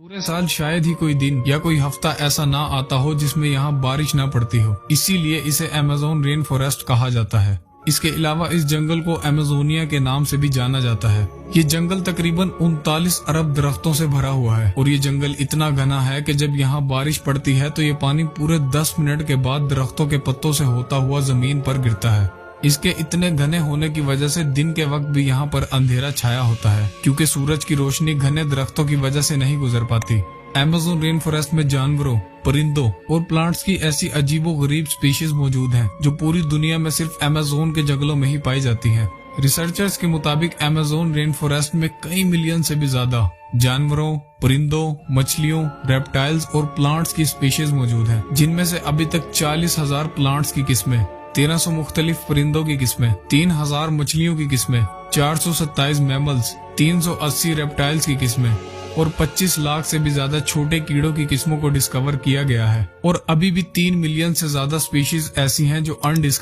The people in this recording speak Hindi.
पूरे साल शायद ही कोई दिन या कोई हफ्ता ऐसा ना आता हो जिसमें यहाँ बारिश ना पड़ती हो। इसीलिए इसे अमेज़न रेन फॉरेस्ट कहा जाता है। इसके अलावा इस जंगल को अमेजोनिया के नाम से भी जाना जाता है। ये जंगल तकरीबन 39 अरब दरख्तों से भरा हुआ है और ये जंगल इतना घना है कि जब यहाँ बारिश पड़ती है तो ये पानी पूरे 10 मिनट के बाद दरख्तों के पत्तों से होता हुआ जमीन पर गिरता है। इसके इतने घने होने की वजह से दिन के वक्त भी यहाँ पर अंधेरा छाया होता है, क्योंकि सूरज की रोशनी घने दरख्तों की वजह से नहीं गुजर पाती। अमेज़न रेन फॉरेस्ट में जानवरों, परिंदों और प्लांट्स की ऐसी अजीबो गरीब स्पीशीज मौजूद हैं जो पूरी दुनिया में सिर्फ अमेज़न के जंगलों में ही पाई जाती हैं। रिसर्चर्स के मुताबिक अमेज़न रेन फॉरेस्ट में कई मिलियन से भी ज्यादा जानवरों, परिंदों, मछलियों, रेप्टाइल्स और प्लांट्स की स्पीशीज मौजूद हैं, जिनमें से अभी तक 40,000 प्लांट्स की किस्में, 1300 मुख्तलिफ परिंदों की किस्में, 3000 मछलियों की किस्में, 427 मैमल्स, 380 रेप्टाइल्स की किस्में और 25 लाख से भी ज्यादा छोटे कीड़ों की किस्मों को डिस्कवर किया गया है। और अभी भी 3 मिलियन से ज्यादा स्पीशीज ऐसी हैं जो अनडिस्कवर